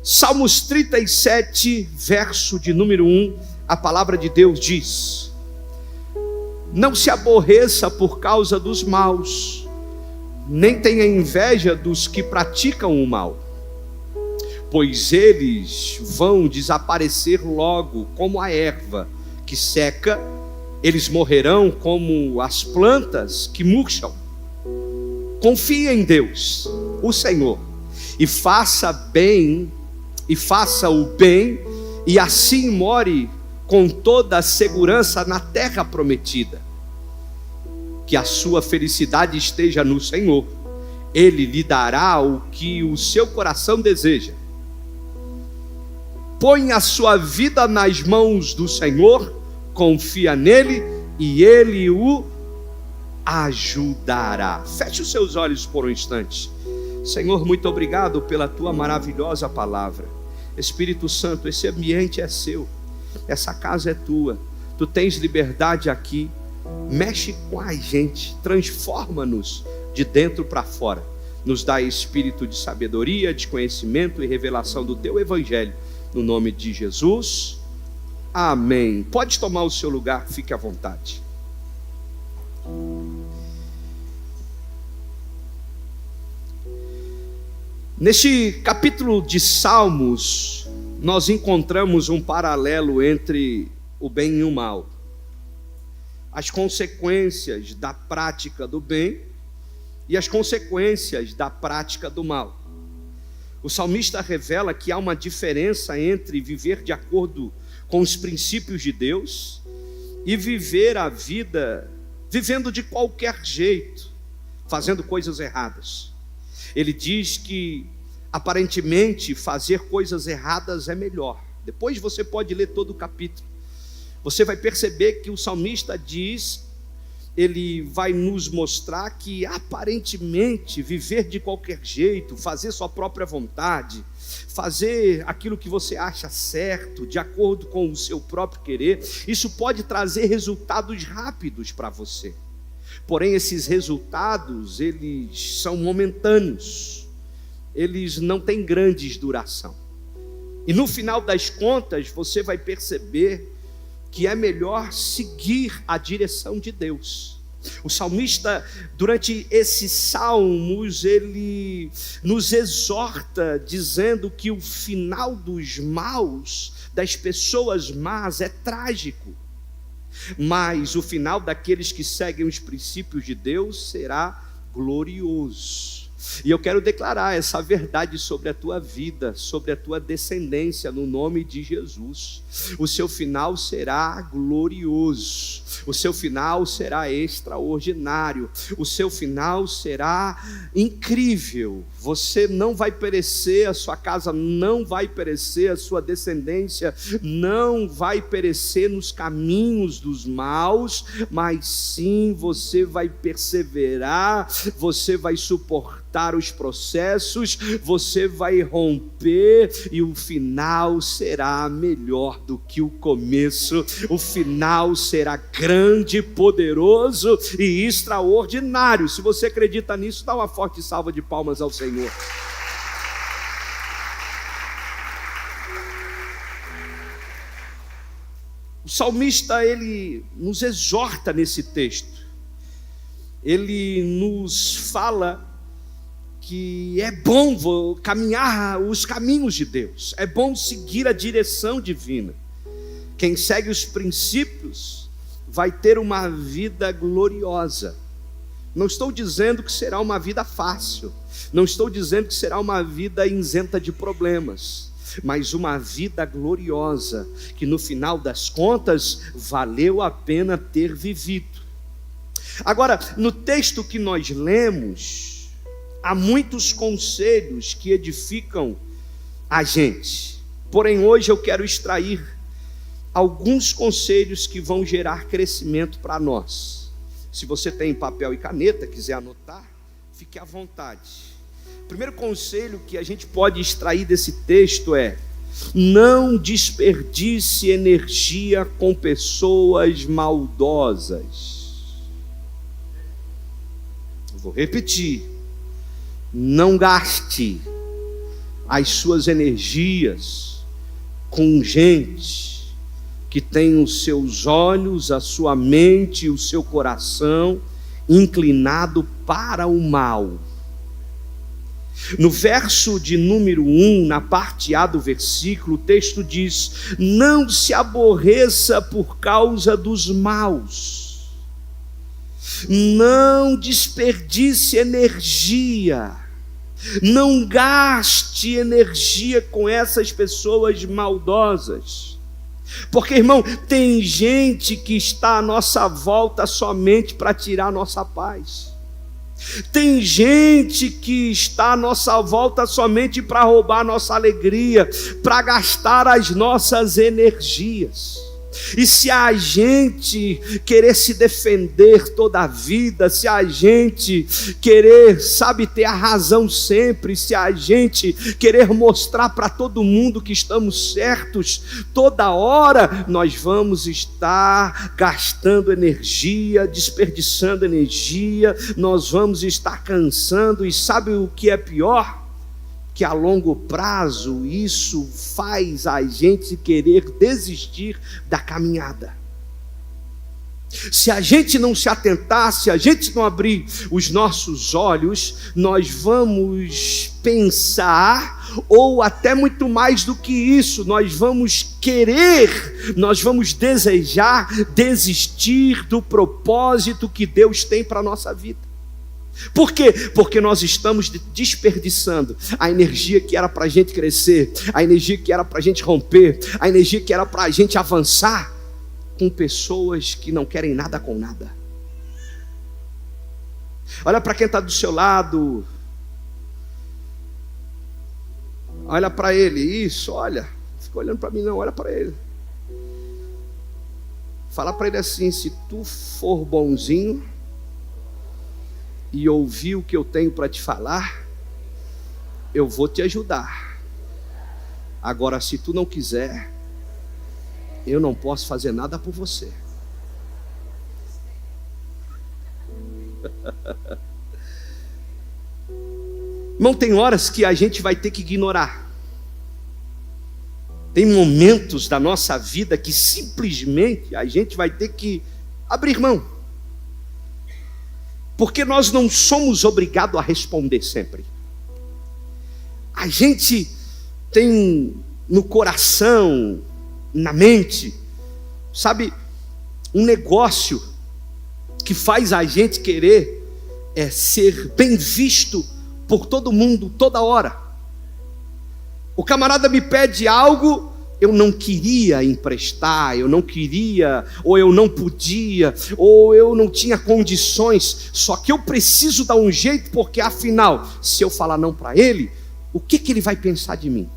Salmos 37, verso de número 1, a palavra de Deus diz: não se aborreça por causa dos maus, nem tenha inveja dos que praticam o mal, pois eles vão desaparecer logo como a erva que seca, eles morrerão como as plantas que murcham. Confie em Deus, o Senhor, e faça o bem, e assim more com toda a segurança na terra prometida. Que a sua felicidade esteja no Senhor, Ele lhe dará o que o seu coração deseja. Põe a sua vida nas mãos do Senhor, confia nele e Ele o ajudará. Feche os seus olhos por um instante. Senhor, muito obrigado pela tua maravilhosa palavra. Espírito Santo, esse ambiente é seu, essa casa é tua, tu tens liberdade aqui. Mexe com a gente, transforma-nos de dentro para fora, nos dá espírito de sabedoria, de conhecimento e revelação do teu evangelho, no nome de Jesus, amém. Pode tomar o seu lugar, fique à vontade. Neste capítulo de Salmos, nós encontramos um paralelo entre o bem e o mal, as consequências da prática do bem e as consequências da prática do mal. O salmista revela que há uma diferença entre viver de acordo com os princípios de Deus e viver a vida vivendo de qualquer jeito, fazendo coisas erradas. Ele diz que aparentemente fazer coisas erradas é melhor. Depois você pode ler todo o capítulo. Você vai perceber que o salmista diz, ele vai nos mostrar que aparentemente viver de qualquer jeito, fazer sua própria vontade, fazer aquilo que você acha certo, de acordo com o seu próprio querer, isso pode trazer resultados rápidos para você. Porém, esses resultados, eles são momentâneos, eles não têm grandes duração. E no final das contas, você vai perceber que é melhor seguir a direção de Deus. O salmista, durante esses salmos, ele nos exorta, dizendo que o final dos maus, das pessoas más, é trágico, mas o final daqueles que seguem os princípios de Deus será glorioso. E eu quero declarar essa verdade sobre a tua vida, sobre a tua descendência, no nome de Jesus. O seu final será glorioso, o seu final será extraordinário, o seu final será incrível. Você não vai perecer, a sua casa não vai perecer, a sua descendência não vai perecer nos caminhos dos maus, mas sim você vai perseverar, você vai suportar os processos, você vai romper e o final será melhor do que o começo. O final será grande, poderoso e extraordinário. Se você acredita nisso, dá uma forte salva de palmas ao Senhor. O salmista, ele nos exorta nesse texto, ele nos fala que é bom caminhar os caminhos de Deus, é bom seguir a direção divina. Quem segue os princípios vai ter uma vida gloriosa. Não estou dizendo que será uma vida fácil, não estou dizendo que será uma vida isenta de problemas, mas uma vida gloriosa, que no final das contas valeu a pena ter vivido. Agora, no texto que nós lemos, há muitos conselhos que edificam a gente. Porém, hoje eu quero extrair alguns conselhos que vão gerar crescimento para nós. Se você tem papel e caneta, quiser anotar, fique à vontade. O primeiro conselho que a gente pode extrair desse texto é: não desperdice energia com pessoas maldosas. Vou repetir. Não gaste as suas energias com gente que tem os seus olhos, a sua mente e o seu coração inclinado para o mal. No verso de número 1, na parte A do versículo, o texto diz: não se aborreça por causa dos maus, não desperdice energia, não gaste energia com essas pessoas maldosas. Porque, irmão, tem gente que está à nossa volta somente para tirar a nossa paz. Tem gente que está à nossa volta somente para roubar a nossa alegria, para gastar as nossas energias. E se a gente querer se defender toda a vida, se a gente querer, ter a razão sempre, se a gente querer mostrar para todo mundo que estamos certos, toda hora nós vamos estar gastando energia, desperdiçando energia, nós vamos estar cansando. E sabe o que é pior? Que a longo prazo isso faz a gente querer desistir da caminhada. Se a gente não se atentar, se a gente não abrir os nossos olhos, nós vamos pensar, ou até muito mais do que isso, nós vamos querer, nós vamos desejar desistir do propósito que Deus tem para a nossa vida. Por quê? Porque nós estamos desperdiçando a energia que era para a gente crescer, a energia que era para a gente romper, a energia que era para a gente avançar, com pessoas que não querem nada com nada. Olha para quem está do seu lado, olha para ele, isso, olha, não fica olhando para mim não, olha para ele. Fala para ele assim: se tu for bonzinho e ouvir o que eu tenho para te falar, eu vou te ajudar. Agora, se tu não quiser, eu não posso fazer nada por você. Irmão, tem horas que a gente vai ter que ignorar. Tem momentos da nossa vida que simplesmente a gente vai ter que abrir mão. Porque nós não somos obrigados a responder sempre. A gente tem no coração, na mente, um negócio que faz a gente querer ser bem visto por todo mundo, toda hora. O camarada me pede algo, eu não queria emprestar, eu não queria, ou eu não podia, ou eu não tinha condições, só que eu preciso dar um jeito, porque afinal, se eu falar não para ele, o que ele vai pensar de mim?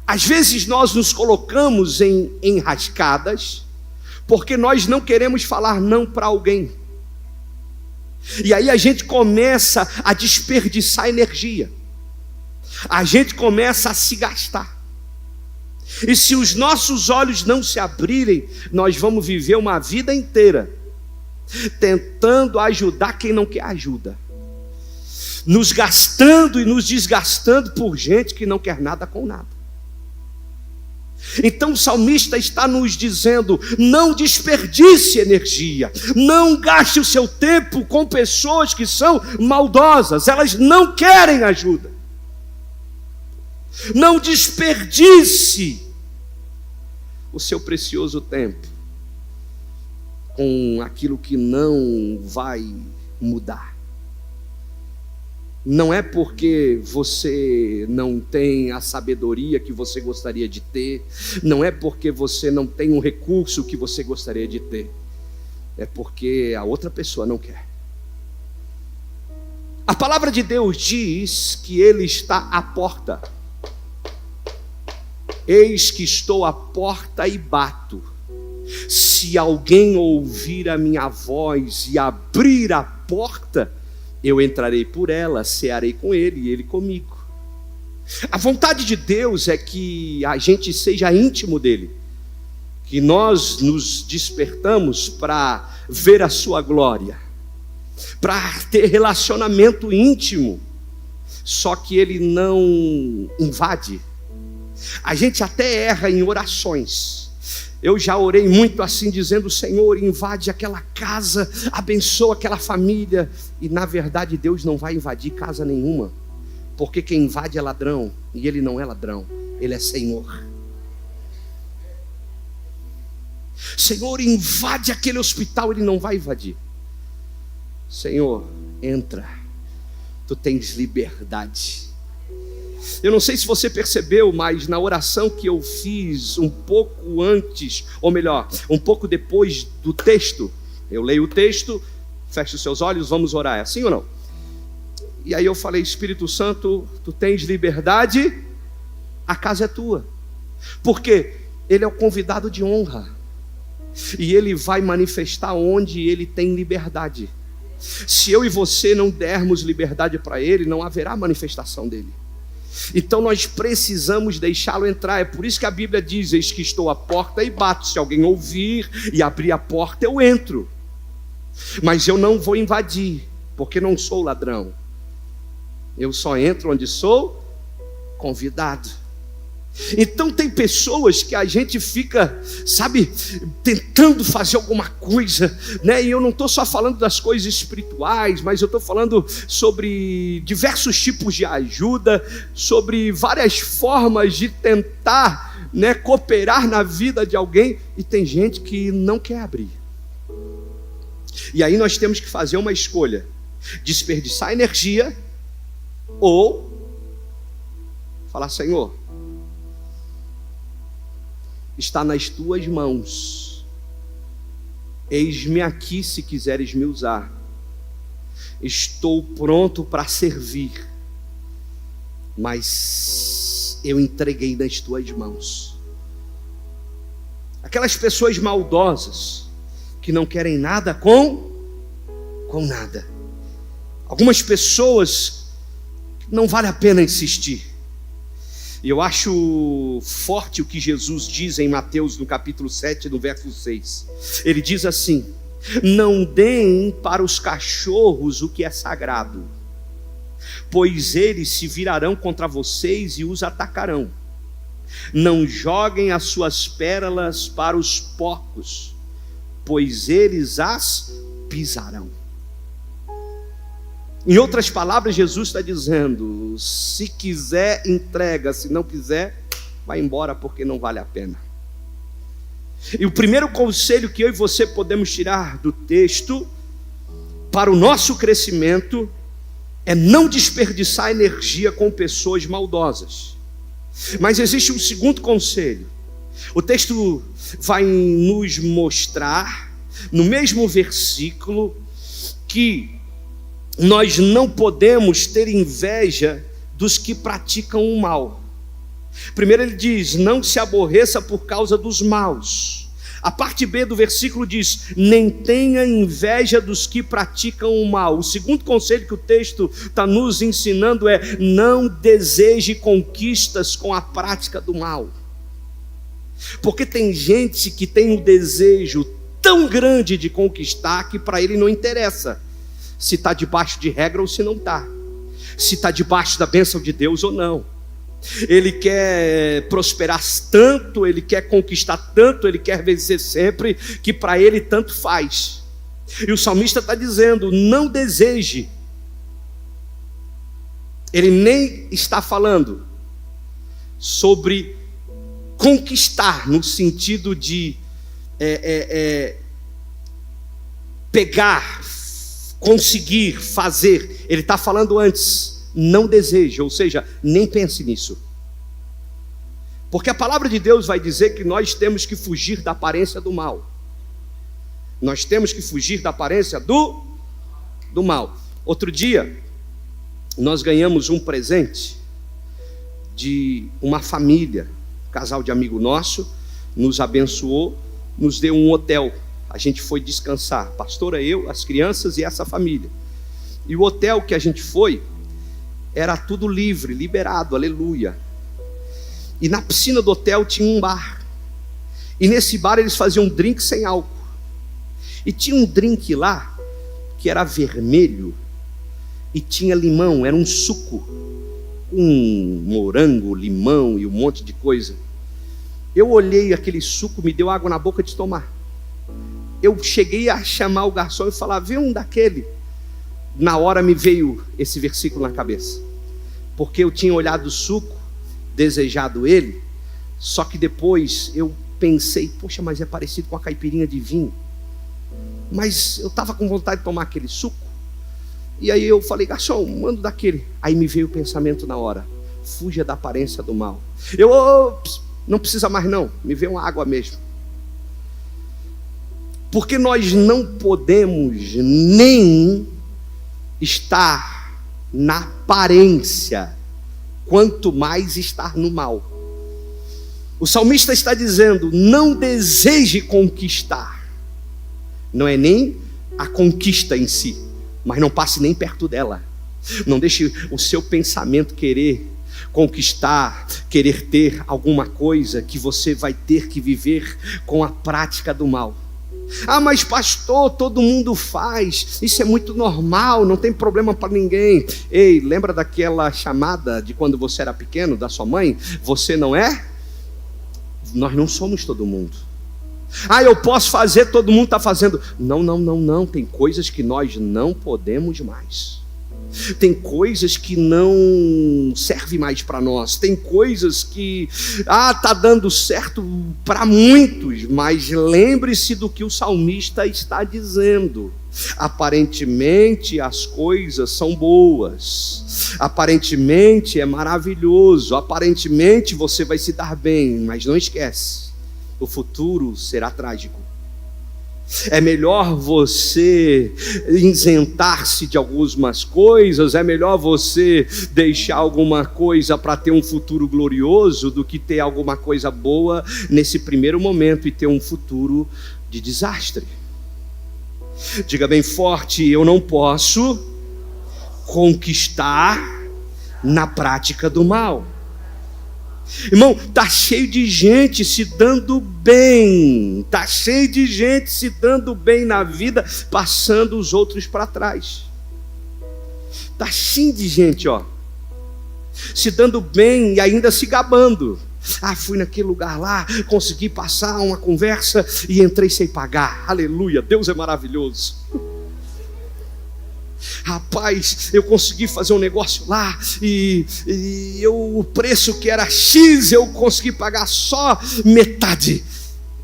Às vezes nós nos colocamos em enrascadas, porque nós não queremos falar não para alguém, e aí a gente começa a desperdiçar energia, a gente começa a se gastar. E se os nossos olhos não se abrirem, nós vamos viver uma vida inteira tentando ajudar quem não quer ajuda, nos gastando e nos desgastando por gente que não quer nada com nada. Então o salmista está nos dizendo: não desperdice energia, não gaste o seu tempo com pessoas que são maldosas, elas não querem ajuda. Não desperdice o seu precioso tempo com aquilo que não vai mudar. Não é porque você não tem a sabedoria que você gostaria de ter, não é porque você não tem um recurso que você gostaria de ter, é porque a outra pessoa não quer. A palavra de Deus diz que Ele está à porta. Eis que estou à porta e bato. Se alguém ouvir a minha voz e abrir a porta, eu entrarei por ela, cearei com ele e ele comigo. A vontade de Deus é que a gente seja íntimo dele, que nós nos despertamos para ver a sua glória, para ter relacionamento íntimo, só que ele não invade. A gente até erra em orações. Eu já orei muito assim, dizendo: Senhor, invade aquela casa, abençoa aquela família. E na verdade Deus não vai invadir casa nenhuma, porque quem invade é ladrão, e ele não é ladrão, ele é Senhor. Senhor, invade aquele hospital. Ele não vai invadir. Senhor, entra, tu tens liberdade. Eu não sei se você percebeu, mas na oração que eu fiz um pouco antes, ou melhor, um pouco depois do texto, eu leio o texto, feche os seus olhos, vamos orar, é assim ou não? E aí eu falei: Espírito Santo, tu tens liberdade, a casa é tua. Porque ele é o convidado de honra, e ele vai manifestar onde ele tem liberdade. Se eu e você não dermos liberdade para ele, não haverá manifestação dele. Então nós precisamos deixá-lo entrar. É por isso que a Bíblia diz: eis que estou à porta e bato, se alguém ouvir e abrir a porta, eu entro. Mas eu não vou invadir, porque não sou ladrão. Eu só entro onde sou convidado. Então tem pessoas que a gente fica, sabe, tentando fazer alguma coisa, né? E eu não estou só falando das coisas espirituais, mas eu estou falando sobre diversos tipos de ajuda, sobre várias formas de tentar, né, cooperar na vida de alguém. E tem gente que não quer abrir. E aí nós temos que fazer uma escolha: desperdiçar energia ou falar: Senhor, está nas tuas mãos, eis-me aqui se quiseres me usar, estou pronto para servir, mas eu entreguei nas tuas mãos. Aquelas pessoas maldosas que não querem nada com nada, algumas pessoas não vale a pena insistir. E eu acho forte o que Jesus diz em Mateus, no capítulo 7, no verso 6. Ele diz assim: não deem para os cachorros o que é sagrado, pois eles se virarão contra vocês e os atacarão. Não joguem as suas pérolas para os porcos, pois eles as pisarão. Em outras palavras, Jesus está dizendo: se quiser, entrega, se não quiser, vai embora, porque não vale a pena. E o primeiro conselho que eu e você podemos tirar do texto para o nosso crescimento é não desperdiçar energia com pessoas maldosas. Mas existe um segundo conselho. O texto vai nos mostrar, no mesmo versículo, que nós não podemos ter inveja dos que praticam o mal. Primeiro ele diz: não se aborreça por causa dos maus. A parte B do versículo diz: nem tenha inveja dos que praticam o mal. O segundo conselho que o texto está nos ensinando é: não deseje conquistas com a prática do mal. Porque tem gente que tem um desejo tão grande de conquistar que para ele não interessa se está debaixo de regra ou se não está, se está debaixo da bênção de Deus ou não. Ele quer prosperar tanto, ele quer conquistar tanto, ele quer vencer sempre, que para ele tanto faz. E o salmista está dizendo: não deseje. Ele nem está falando sobre conquistar no sentido de pegar, conseguir, fazer. Ele está falando antes: não deseje, ou seja, nem pense nisso. Porque a palavra de Deus vai dizer que nós temos que fugir da aparência do mal. Nós temos que fugir da aparência do mal. Outro dia, nós ganhamos um presente de uma família, um casal de amigo nosso, nos abençoou, nos deu um hotel. A gente foi descansar, a pastora, eu, as crianças e essa família. E o hotel que a gente foi era tudo livre, liberado, aleluia. E na piscina do hotel tinha um bar. E nesse bar eles faziam drink sem álcool. E tinha um drink lá que era vermelho e tinha limão, era um suco, um morango, limão e um monte de coisa. Eu olhei aquele suco, me deu água na boca de tomar. Eu cheguei a chamar o garçom e falar: vê um daquele. Na hora me veio esse versículo na cabeça, porque eu tinha olhado o suco, desejado ele, só que depois eu pensei: poxa, mas é parecido com a caipirinha de vinho. Mas eu estava com vontade de tomar aquele suco. E aí eu falei: garçom, manda daquele. Aí me veio o pensamento na hora: fuja da aparência do mal. Não precisa mais não, me veio uma água mesmo. Porque nós não podemos nem estar na aparência, quanto mais estar no mal. O salmista está dizendo: não deseje conquistar. Não é nem a conquista em si, mas não passe nem perto dela. Não deixe o seu pensamento querer conquistar, querer ter alguma coisa que você vai ter que viver com a prática do mal. Ah, mas pastor, todo mundo faz, isso é muito normal, não tem problema para ninguém. Ei, lembra daquela chamada de quando você era pequeno, da sua mãe? Você não é? Nós não somos todo mundo. Ah, eu posso fazer, todo mundo está fazendo. Não, tem coisas que nós não podemos mais. Tem coisas que não servem mais para nós. Tem coisas que está dando certo para muitos, mas lembre-se do que o salmista está dizendo. Aparentemente as coisas são boas, aparentemente é maravilhoso, aparentemente você vai se dar bem, mas não esquece, o futuro será trágico. É melhor você isentar-se de algumas coisas, é melhor você deixar alguma coisa para ter um futuro glorioso do que ter alguma coisa boa nesse primeiro momento e ter um futuro de desastre. Diga bem forte: eu não posso conquistar na prática do mal. Irmão, está cheio de gente se dando bem, está cheio de gente se dando bem na vida, passando os outros para trás. Está cheio de gente, se dando bem e ainda se gabando. Ah, fui naquele lugar lá, consegui passar uma conversa e entrei sem pagar. Aleluia, Deus é maravilhoso. Rapaz, eu consegui fazer um negócio lá e o preço que era X, eu consegui pagar só metade.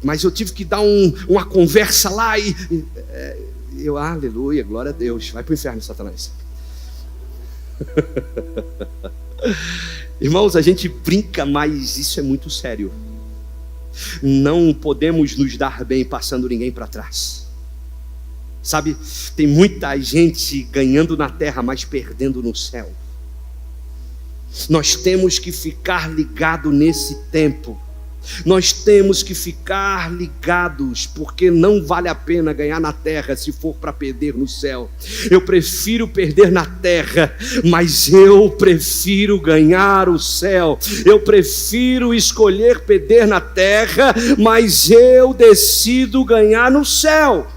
Mas eu tive que dar uma conversa lá aleluia, glória a Deus. Vai para o inferno, Satanás. Irmãos, a gente brinca, mas isso é muito sério. Não podemos nos dar bem passando ninguém para trás. Sabe, tem muita gente ganhando na terra, mas perdendo no céu. Nós temos que ficar ligados nesse tempo. Nós temos que ficar ligados, porque não vale a pena ganhar na terra se for para perder no céu. Eu prefiro perder na terra, mas eu prefiro ganhar o céu. Eu prefiro escolher perder na terra, mas eu decido ganhar no céu.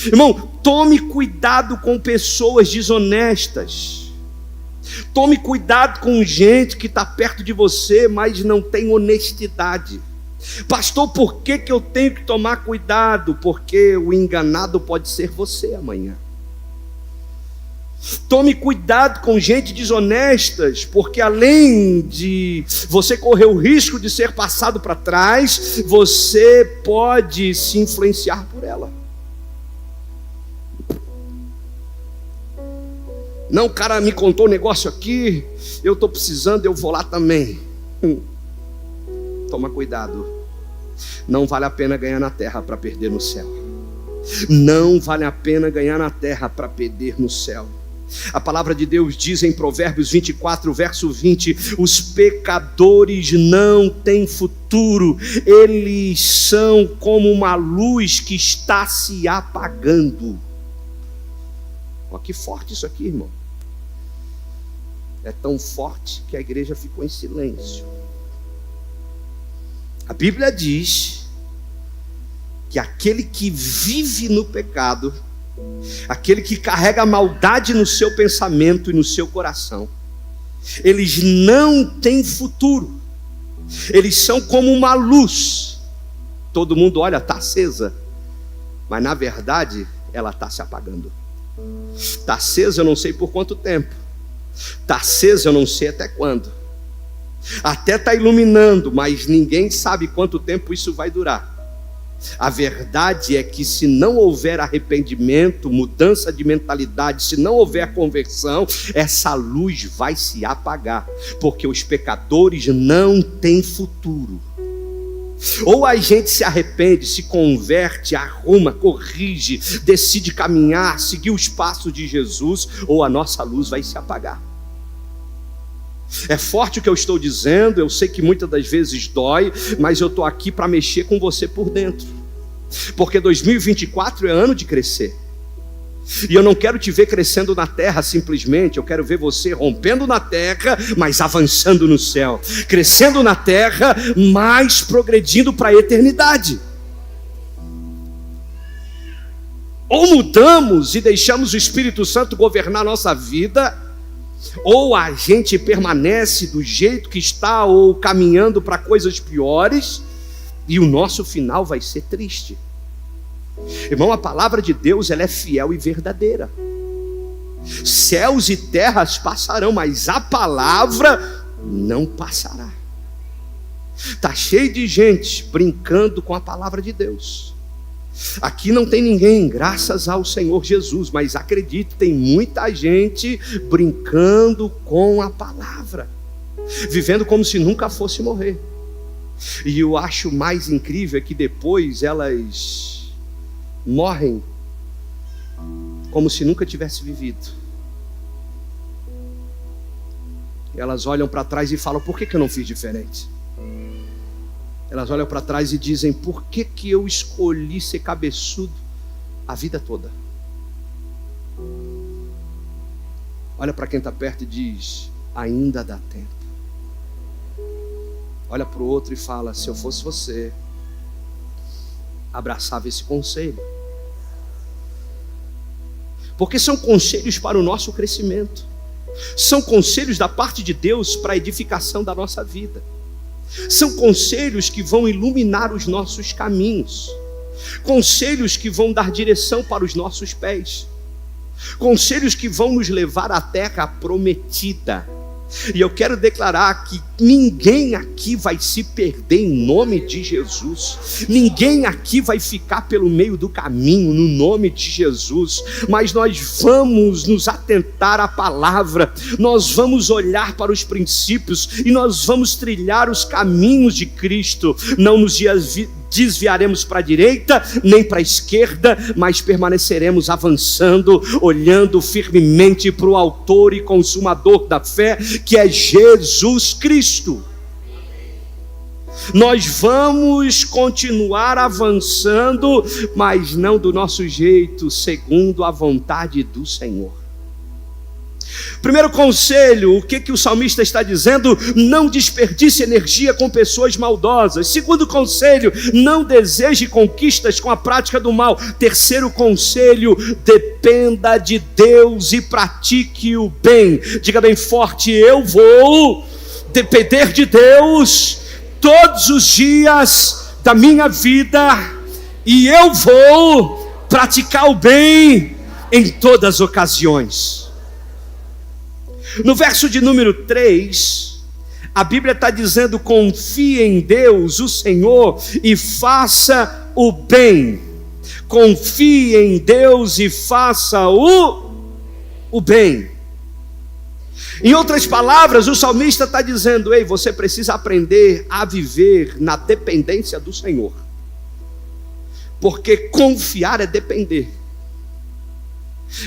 Irmão, tome cuidado com pessoas desonestas. Tome cuidado com gente que está perto de você, mas não tem honestidade. Pastor, por que eu tenho que tomar cuidado? Porque o enganado pode ser você amanhã. Tome cuidado com gente desonestas, porque além de você correr o risco de ser passado para trás, você pode se influenciar por ela. Não, o cara me contou um negócio aqui, eu estou precisando, eu vou lá também. Toma cuidado. Não vale a pena ganhar na terra para perder no céu. Não vale a pena ganhar na terra para perder no céu. A palavra de Deus diz em Provérbios 24, verso 20: os pecadores não têm futuro, eles são como uma luz que está se apagando. Olha que forte isso aqui, irmão. É tão forte que a igreja ficou em silêncio. A Bíblia diz que aquele que vive no pecado aquele que carrega a maldade no seu pensamento e no seu coração, eles não têm futuro. Eles são como uma luz. Todo mundo olha, está acesa, mas na verdade ela está se apagando. Está acesa, eu não sei por quanto tempo. Está acesa, eu não sei até quando. Até está iluminando, mas ninguém sabe quanto tempo isso vai durar. A verdade é que se não houver arrependimento, mudança de mentalidade, se não houver conversão, essa luz vai se apagar, porque os pecadores não têm futuro. Ou a gente se arrepende, se converte, arruma, corrige, decide caminhar, seguir os passos de Jesus, ou a nossa luz vai se apagar. É forte o que eu estou dizendo, eu sei que muitas das vezes dói, mas eu estou aqui para mexer com você por dentro, porque 2024 é ano de crescer, e eu não quero te ver crescendo na terra simplesmente, eu quero ver você rompendo na terra, mas avançando no céu, crescendo na terra, mas progredindo para a eternidade. Ou mudamos e deixamos o Espírito Santo governar a nossa vida, ou a gente permanece do jeito que está, ou caminhando para coisas piores, e o nosso final vai ser triste. Irmão, a palavra de Deus, ela é fiel e verdadeira. Céus e terras passarão, mas a palavra não passará. Está cheio de gente brincando com a palavra de Deus. Aqui não tem ninguém, graças ao Senhor Jesus, mas acredite, tem muita gente brincando com a palavra, vivendo como se nunca fosse morrer. E eu acho mais incrível é que depois elas morrem como se nunca tivesse vivido. Elas olham para trás e falam: por que eu não fiz diferente? Elas olham para trás e dizem: por que eu escolhi ser cabeçudo a vida toda? Olha para quem está perto e diz: ainda dá tempo. Olha para o outro e fala: se eu fosse você, abraçava esse conselho. Porque são conselhos para o nosso crescimento, são conselhos da parte de Deus para a edificação da nossa vida. São conselhos que vão iluminar os nossos caminhos, conselhos que vão dar direção para os nossos pés, conselhos que vão nos levar à terra prometida. E eu quero declarar que ninguém aqui vai se perder em nome de Jesus. Ninguém aqui vai ficar pelo meio do caminho no nome de Jesus. Mas nós vamos nos atentar à palavra, nós vamos olhar para os princípios e nós vamos trilhar os caminhos de Cristo. Não nos desviaremos para a direita nem para a esquerda, mas permaneceremos avançando, olhando firmemente para o autor e consumador da fé, que é Jesus Cristo. Nós vamos continuar avançando, mas não do nosso jeito, segundo a vontade do Senhor. Primeiro conselho, o que o salmista está dizendo? Não desperdice energia com pessoas maldosas. Segundo conselho, não deseje conquistas com a prática do mal. Terceiro conselho, dependa de Deus e pratique o bem. Diga bem forte: eu vou depender de Deus todos os dias da minha vida, e eu vou praticar o bem em todas as ocasiões. No verso de número 3, a Bíblia está dizendo: confie em Deus, o Senhor, e faça o bem. Confie em Deus e faça o bem. Em outras palavras, o salmista está dizendo: ei, você precisa aprender a viver na dependência do Senhor, porque confiar é depender.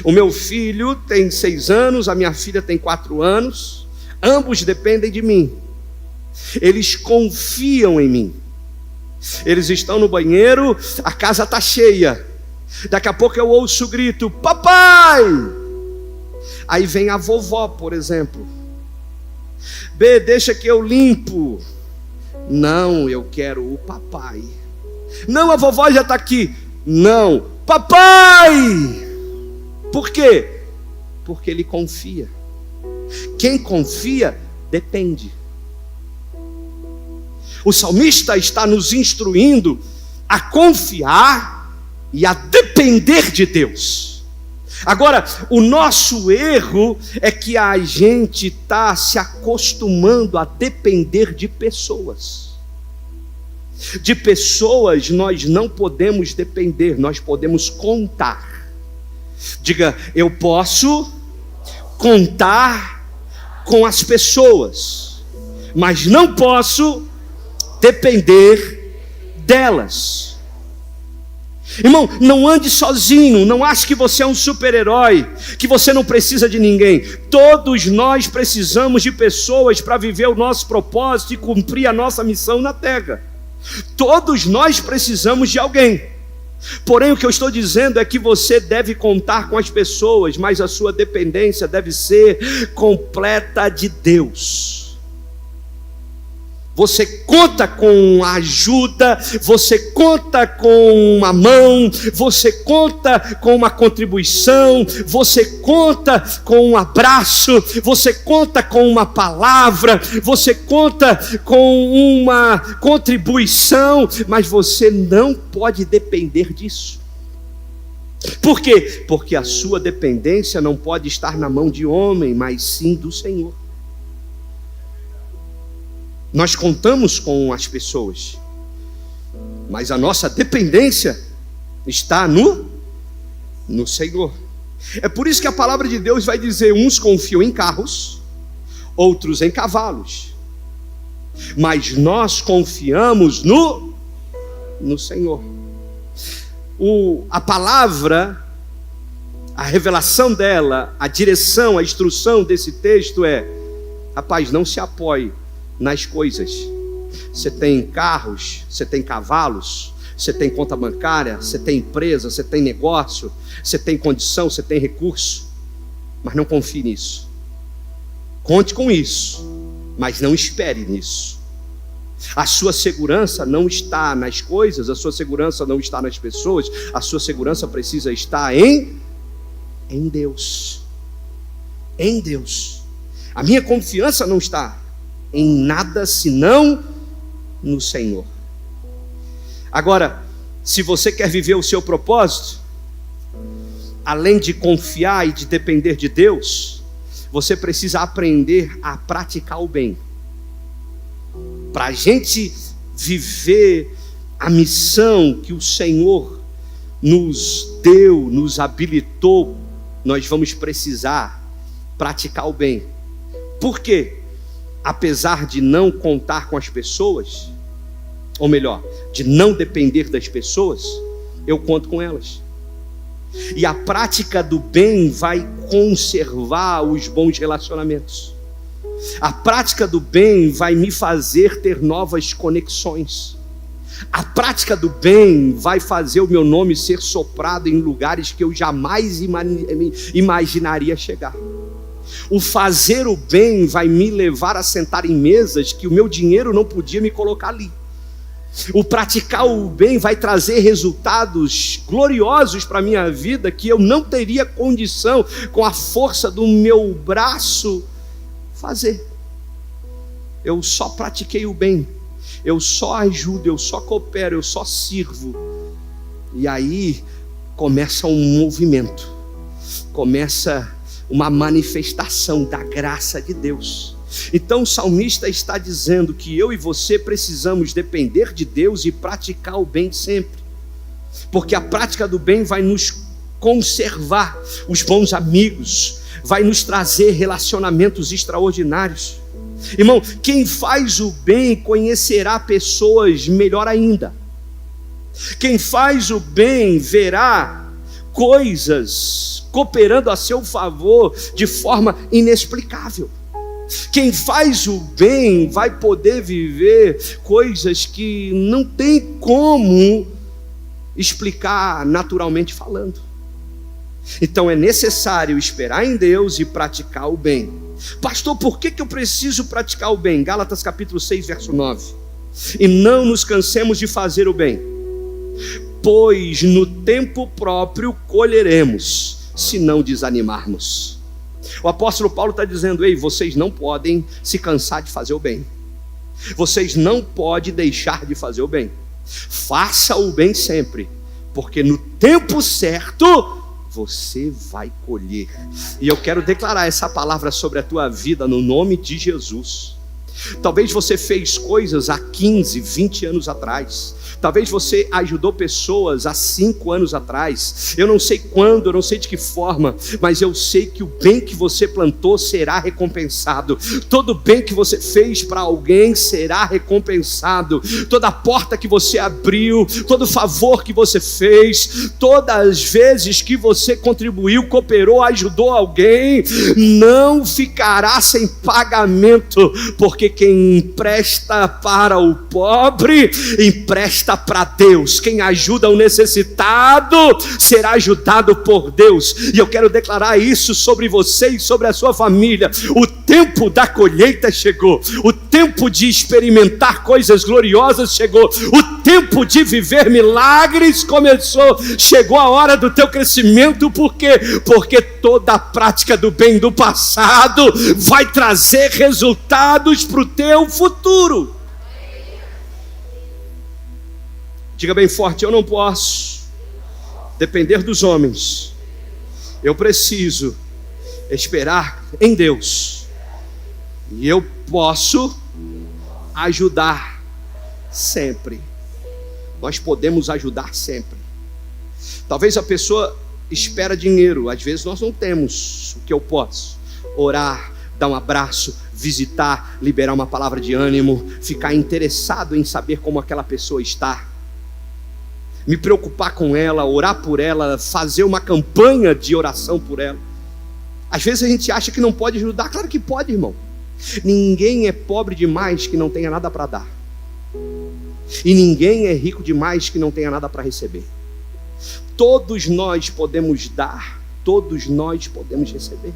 O meu filho tem 6 anos, a minha filha tem 4 anos, ambos dependem de mim, eles confiam em mim. Eles estão no banheiro, a casa está cheia, daqui a pouco eu ouço o grito: papai! Aí vem a vovó, por exemplo: B, deixa que eu limpo. Não, eu quero o papai. Não, a vovó já está aqui. Não, papai! Por quê? Porque ele confia. Quem confia, depende. O salmista está nos instruindo a confiar e a depender de Deus. Agora, o nosso erro é que a gente está se acostumando a depender de pessoas. De pessoas nós não podemos depender, nós podemos contar. Diga, eu posso contar com as pessoas, mas não posso depender delas. Irmão, não ande sozinho, não ache que você é um super-herói, que você não precisa de ninguém. Todos nós precisamos de pessoas para viver o nosso propósito e cumprir a nossa missão na terra. Todos nós precisamos de alguém. Porém, o que eu estou dizendo é que você deve contar com as pessoas, mas a sua dependência deve ser completa de Deus. Você conta com a ajuda, você conta com uma mão, você conta com uma contribuição, você conta com um abraço, você conta com uma palavra, você conta com uma contribuição, mas você não pode depender disso. Por quê? Porque a sua dependência não pode estar na mão de homem, mas sim do Senhor. Nós contamos com as pessoas, mas a nossa dependência está no Senhor. É por isso que a palavra de Deus vai dizer: uns confiam em carros, outros em cavalos, mas nós confiamos no Senhor. A palavra, a revelação dela, a direção, a instrução desse texto é: rapaz, não se apoie nas coisas. Você tem carros, você tem cavalos, você tem conta bancária, você tem empresa, você tem negócio, você tem condição, você tem recurso, mas não confie nisso. Conte com isso, mas não espere nisso. A sua segurança não está nas coisas, a sua segurança não está nas pessoas, a sua segurança precisa estar em Deus. Em Deus. A minha confiança não está em nada senão no Senhor. Agora, se você quer viver o seu propósito, além de confiar e de depender de Deus, você precisa aprender a praticar o bem. Para a gente viver a missão que o Senhor nos deu, nos habilitou, nós vamos precisar praticar o bem. Por quê? Apesar de não contar com as pessoas, ou melhor, de não depender das pessoas, eu conto com elas. E a prática do bem vai conservar os bons relacionamentos. A prática do bem vai me fazer ter novas conexões. A prática do bem vai fazer o meu nome ser soprado em lugares que eu jamais imaginaria chegar. O fazer o bem vai me levar a sentar em mesas que o meu dinheiro não podia me colocar ali. O praticar o bem vai trazer resultados gloriosos para a minha vida que eu não teria condição, com a força do meu braço, fazer. Eu só pratiquei o bem, eu só ajudo, eu só coopero, eu só sirvo. E aí começa um movimento, começa uma manifestação da graça de Deus. Então o salmista está dizendo que eu e você precisamos depender de Deus e praticar o bem sempre, porque a prática do bem vai nos conservar os bons amigos, vai nos trazer relacionamentos extraordinários. Irmão, quem faz o bem conhecerá pessoas melhor ainda. Quem faz o bem verá coisas cooperando a seu favor de forma inexplicável. Quem faz o bem vai poder viver coisas que não tem como explicar naturalmente falando. Então é necessário esperar em Deus e praticar o bem. Pastor, por que eu preciso praticar o bem? Gálatas capítulo 6, verso 9. E não nos cansemos de fazer o bem, pois no tempo próprio colheremos, se não desanimarmos. O apóstolo Paulo está dizendo: ei, vocês não podem se cansar de fazer o bem. Vocês não podem deixar de fazer o bem. Faça o bem sempre, porque no tempo certo você vai colher. E eu quero declarar essa palavra sobre a tua vida no nome de Jesus. Talvez você fez coisas há 15, 20 anos atrás. Talvez você ajudou pessoas há 5 anos atrás. Eu não sei quando, eu não sei de que forma, mas eu sei que o bem que você plantou será recompensado. Todo bem que você fez para alguém será recompensado. Toda porta que você abriu, todo favor que você fez, todas as vezes que você contribuiu, cooperou, ajudou alguém, não ficará sem pagamento, porque quem empresta para o pobre, empresta para Deus. Quem ajuda o necessitado será ajudado por Deus. E eu quero declarar isso sobre você e sobre a sua família. O tempo da colheita chegou. O tempo de experimentar coisas gloriosas chegou. O tempo de viver milagres começou. Chegou a hora do teu crescimento. Por quê? Porque toda a prática do bem do passado vai trazer resultados para o teu futuro. Diga bem forte: eu não posso depender dos homens. Eu preciso esperar em Deus. E eu posso ajudar sempre. Nós podemos ajudar sempre. Talvez a pessoa espera dinheiro. Às vezes nós não temos. O que eu posso? Orar, dar um abraço, visitar, liberar uma palavra de ânimo, ficar interessado em saber como aquela pessoa está, me preocupar com ela, orar por ela, fazer uma campanha de oração por ela. Às vezes a gente acha que não pode ajudar. Claro que pode, irmão. Ninguém é pobre demais que não tenha nada para dar, e ninguém é rico demais que não tenha nada para receber. Todos nós podemos dar, todos nós podemos receber.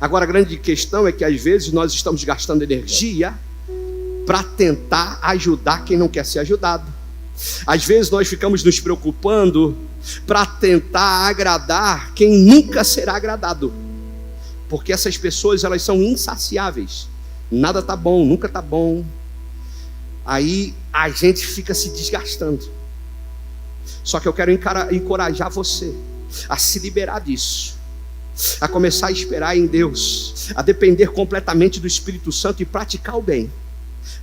Agora a grande questão é que às vezes nós estamos gastando energia para tentar ajudar quem não quer ser ajudado. Às vezes nós ficamos nos preocupando para tentar agradar quem nunca será agradado, porque essas pessoas, elas são insaciáveis. Nada está bom, nunca está bom. Aí a gente fica se desgastando. Só que eu quero encorajar você a se liberar disso, a começar a esperar em Deus, a depender completamente do Espírito Santo e praticar o bem.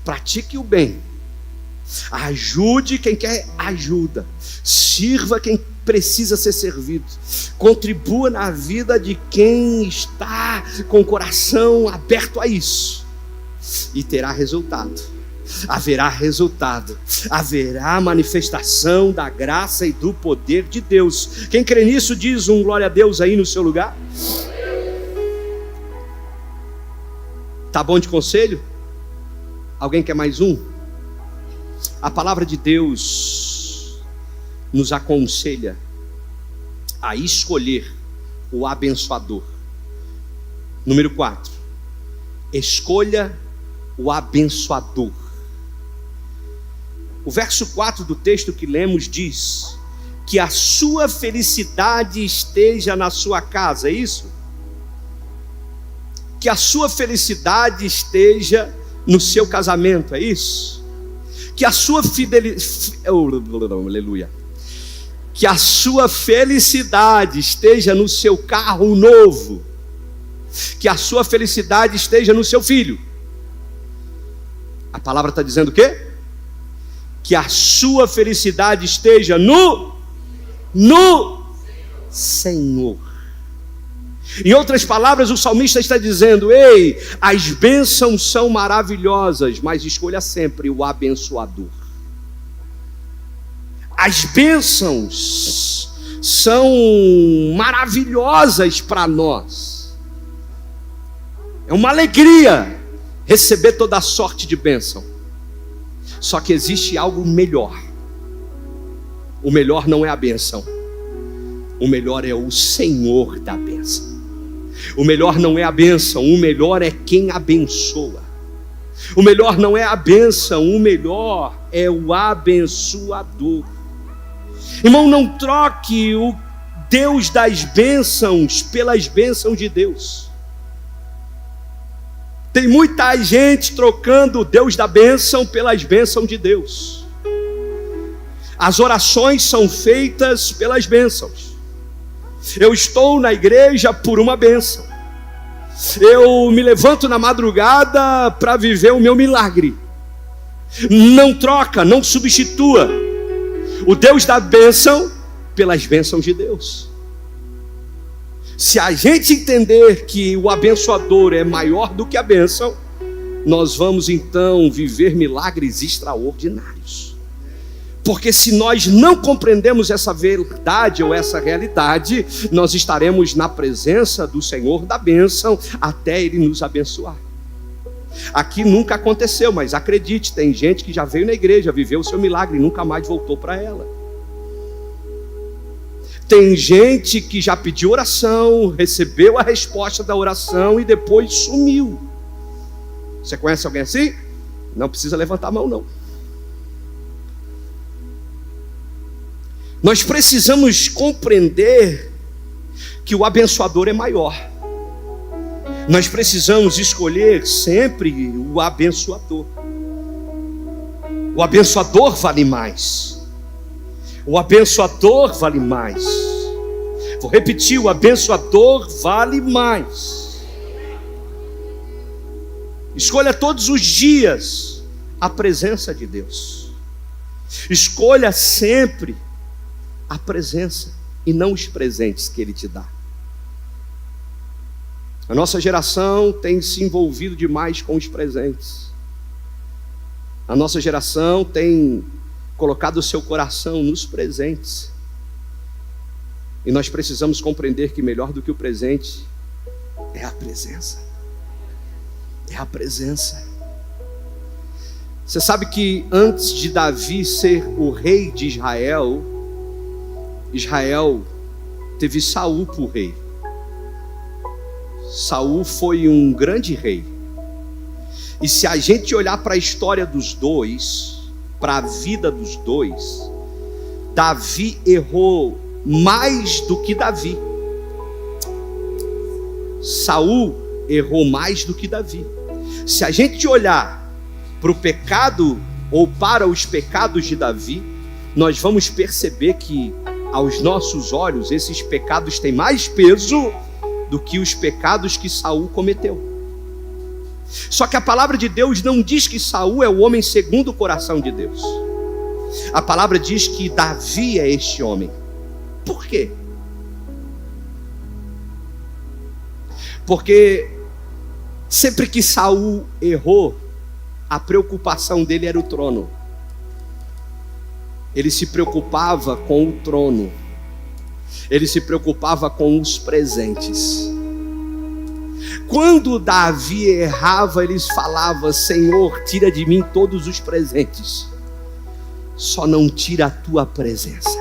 Pratique o bem. Ajude quem quer ajuda. Sirva quem precisa ser servido. Contribua na vida de quem está com o coração aberto a isso. E terá resultado. Haverá resultado. Haverá manifestação da graça e do poder de Deus. Quem crê nisso diz um glória a Deus aí no seu lugar. Tá bom de conselho? Alguém quer mais um? A palavra de Deus nos aconselha a escolher o abençoador. Número 4. Escolha o abençoador. O verso 4 do texto que lemos diz que a sua felicidade esteja na sua casa, é isso? Que a sua felicidade esteja no seu casamento, é isso? Que a sua que a sua felicidade esteja no seu carro novo, que a sua felicidade esteja no seu filho. A palavra está dizendo o quê? Que a sua felicidade esteja no Senhor. Em outras palavras, o salmista está dizendo: ei, as bênçãos são maravilhosas, mas escolha sempre o abençoador. As bênçãos são maravilhosas para nós. É uma alegria receber toda a sorte de bênção. Só que existe algo melhor. O melhor não é a bênção. O melhor é o Senhor da bênção. O melhor não é a bênção, o melhor é quem abençoa. O melhor não é a bênção, o melhor é o abençoador. Irmão, não troque o Deus das bênçãos pelas bênçãos de Deus. Tem muita gente trocando o Deus da bênção pelas bênçãos de Deus. As orações são feitas pelas bênçãos. Eu estou na igreja por uma bênção. Eu me levanto na madrugada para viver o meu milagre. Não troca, não substitua o Deus da bênção pelas bênçãos de Deus. Se a gente entender que o abençoador é maior do que a bênção, nós vamos então viver milagres extraordinários. Porque se nós não compreendemos essa verdade ou essa realidade, nós estaremos na presença do Senhor da bênção até Ele nos abençoar. Aqui nunca aconteceu, mas acredite, tem gente que já veio na igreja, viveu o seu milagre e nunca mais voltou para ela. Tem gente que já pediu oração, recebeu a resposta da oração e depois sumiu. Você conhece alguém assim? Não precisa levantar a mão, não. Nós precisamos compreender que o abençoador é maior. Nós precisamos escolher sempre o abençoador. O abençoador vale mais. O abençoador vale mais. Vou repetir, o abençoador vale mais. Escolha todos os dias a presença de Deus. Escolha sempre a presença e não os presentes que Ele te dá. A nossa geração tem se envolvido demais com os presentes. A nossa geração tem colocado o seu coração nos presentes. E nós precisamos compreender que melhor do que o presente é a presença. É a presença. Você sabe que antes de Davi ser o rei de Israel, Israel teve Saul por rei. Saul foi um grande rei. E se a gente olhar para a história dos dois, para a vida dos dois, Davi errou mais do que Davi. Saul errou mais do que Davi. Se a gente olhar para o pecado ou para os pecados de Davi, nós vamos perceber que aos nossos olhos esses pecados têm mais peso do que os pecados que Saul cometeu. Só que a palavra de Deus não diz que Saul é o homem segundo o coração de Deus. A palavra diz que Davi é este homem. Por quê? Porque sempre que Saul errou, a preocupação dele era o trono. Ele se preocupava com o trono. Ele se preocupava com os presentes. Quando Davi errava, eles falavam: Senhor, tira de mim todos os presentes, só não tira a tua presença.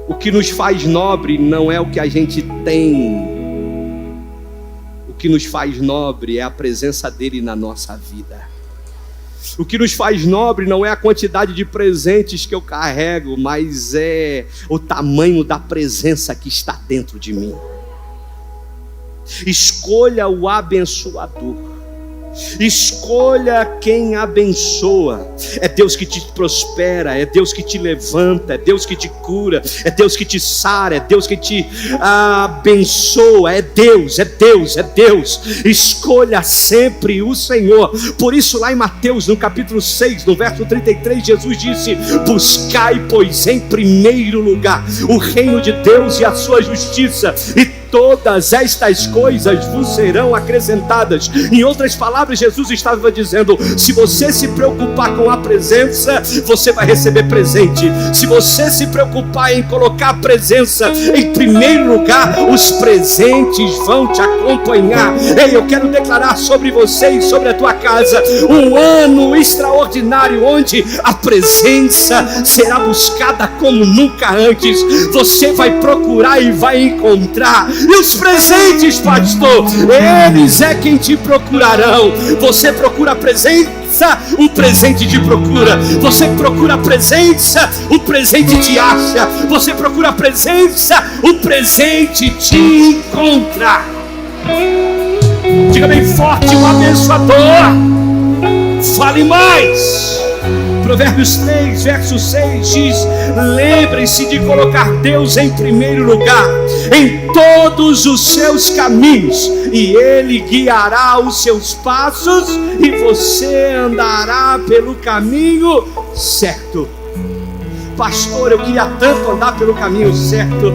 O que nos faz nobre não é o que a gente tem. O que nos faz nobre é a presença dele na nossa vida. O que nos faz nobre não é a quantidade de presentes que eu carrego, mas é o tamanho da presença que está dentro de mim. Escolha o abençoador. Escolha quem abençoa. É Deus que te prospera, é Deus que te levanta, é Deus que te cura, é Deus que te sara, é Deus que te abençoa. É Deus, é Deus, é Deus. Escolha sempre o Senhor. Por isso lá em Mateus, no capítulo 6, no verso 33, Jesus disse: buscai, pois, em primeiro lugar o reino de Deus e a sua justiça, e todas estas coisas vos serão acrescentadas. Em outras palavras, Jesus estava dizendo: se você se preocupar com a presença, você vai receber presente. Se você se preocupar em colocar a presença em primeiro lugar, os presentes vão te acompanhar. Ei, eu quero declarar sobre você e sobre a tua casa um ano extraordinário, onde a presença será buscada como nunca antes. Você vai procurar e vai encontrar. E os presentes, pastor, eles é quem te procurarão. Você procura a presença, um presente te procura. Você procura a presença, um presente te acha. Você procura a presença, um presente te encontra. Diga bem forte, o abençoador. Fale mais. Provérbios 3, verso 6 diz: lembre-se de colocar Deus em primeiro lugar em todos os seus caminhos, e Ele guiará os seus passos, e você andará pelo caminho certo. Pastor, eu queria tanto andar pelo caminho certo.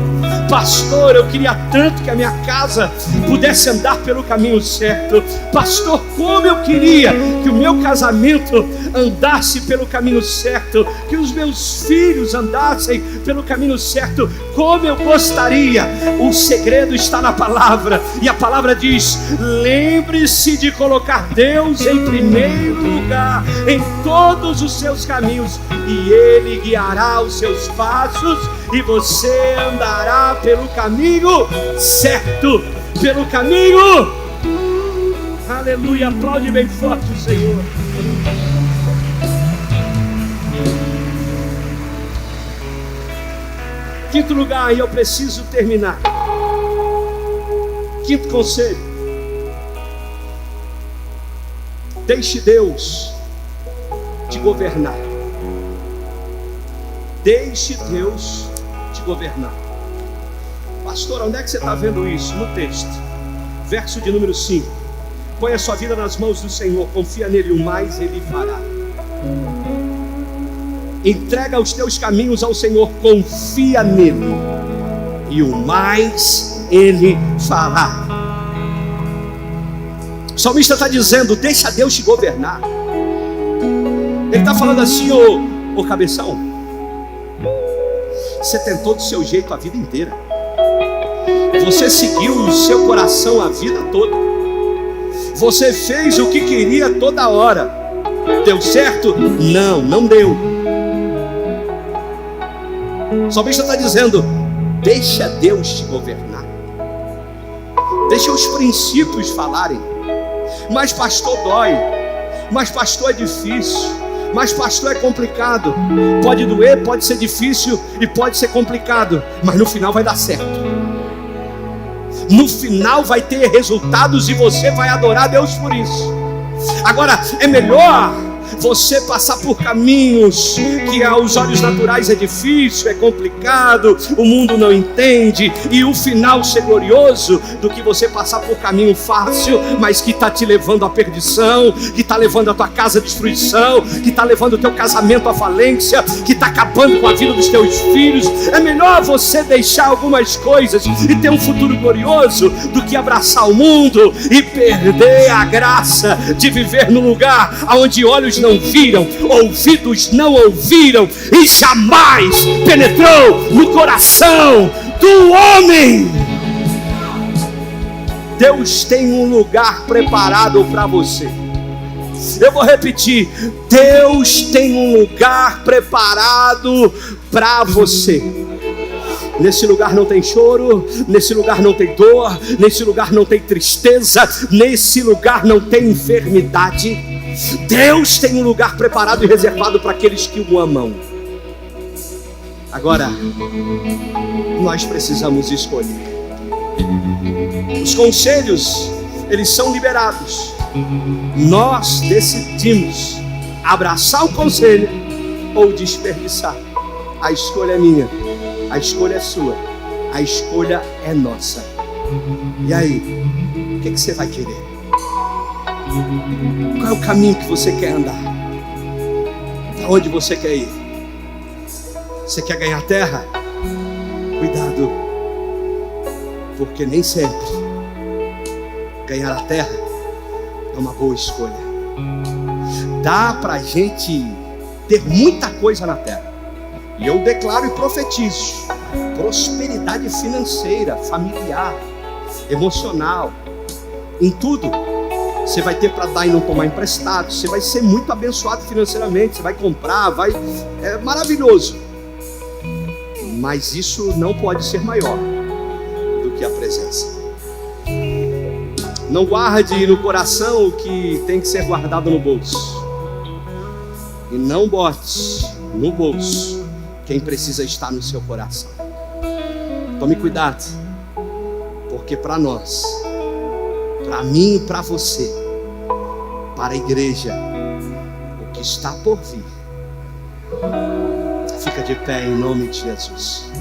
Pastor, eu queria tanto que a minha casa pudesse andar pelo caminho certo. Pastor, como eu queria que o meu casamento andasse pelo caminho certo, que os meus filhos andassem pelo caminho certo. Como eu gostaria. O segredo está na palavra, e a palavra diz: lembre-se de colocar Deus em primeiro lugar em todos os seus caminhos, e Ele guiará os seus passos, e você andará pelo caminho certo, pelo caminho. Aleluia, aplaude bem forte o Senhor. Quinto lugar, e eu preciso terminar. Quinto conselho: deixe Deus te governar. Deixe Deus te governar. Pastor, onde é que você está vendo isso? No texto, verso de número 5. Põe a sua vida nas mãos do Senhor, confia nele, o mais Ele fará. Entrega os teus caminhos ao Senhor, confia nele, e o mais Ele fará. O salmista está dizendo: deixa Deus te governar. Ele está falando assim: ô cabeção, você tentou do seu jeito a vida inteira. Você seguiu o seu coração a vida toda. Você fez o que queria toda hora. Deu certo? Não, não deu. O salmista está dizendo: deixa Deus te governar. Deixa os princípios falarem. Mas pastor, dói. Mas pastor, é difícil. Mas pastor, é complicado. Pode doer, pode ser difícil e pode ser complicado, mas no final vai dar certo. No final vai ter resultados e você vai adorar Deus por isso. Agora, é melhor você passar por caminhos que aos olhos naturais é difícil, é complicado, o mundo não entende, e o final ser glorioso, do que você passar por caminho fácil, mas que está te levando à perdição, que está levando a tua casa à destruição, que está levando o teu casamento à falência, que está acabando com a vida dos teus filhos. É melhor você deixar algumas coisas e ter um futuro glorioso, do que abraçar o mundo e perder a graça de viver num lugar onde olhos não viram, ouvidos não ouviram, e jamais penetrou no coração do homem. Deus tem um lugar preparado para você. Eu vou repetir: Deus tem um lugar preparado para você. Nesse lugar não tem choro, nesse lugar não tem dor, nesse lugar não tem tristeza, nesse lugar não tem enfermidade. Deus tem um lugar preparado e reservado para aqueles que o amam. Agora, nós precisamos escolher. Os conselhos, eles são liberados. Nós decidimos abraçar o conselho ou desperdiçar. A escolha é minha, a escolha é sua, a escolha é nossa. E aí, o que você vai querer? Qual é o caminho que você quer andar? Para onde você quer ir? Você quer ganhar terra? Cuidado, porque nem sempre ganhar a terra é uma boa escolha. Dá para a gente ter muita coisa na terra, e eu declaro e profetizo prosperidade financeira, familiar, emocional, em tudo. Você vai ter para dar e não tomar emprestado. Você vai ser muito abençoado financeiramente. Você vai comprar, é maravilhoso. Mas isso não pode ser maior do que a presença presença. Não guarde no coração o que tem que ser guardado no bolso. E não bote no bolso quem precisa estar no seu coração. Tome cuidado, porque para nós, para mim e para você, para a igreja, o que está por vir, fica de pé em nome de Jesus.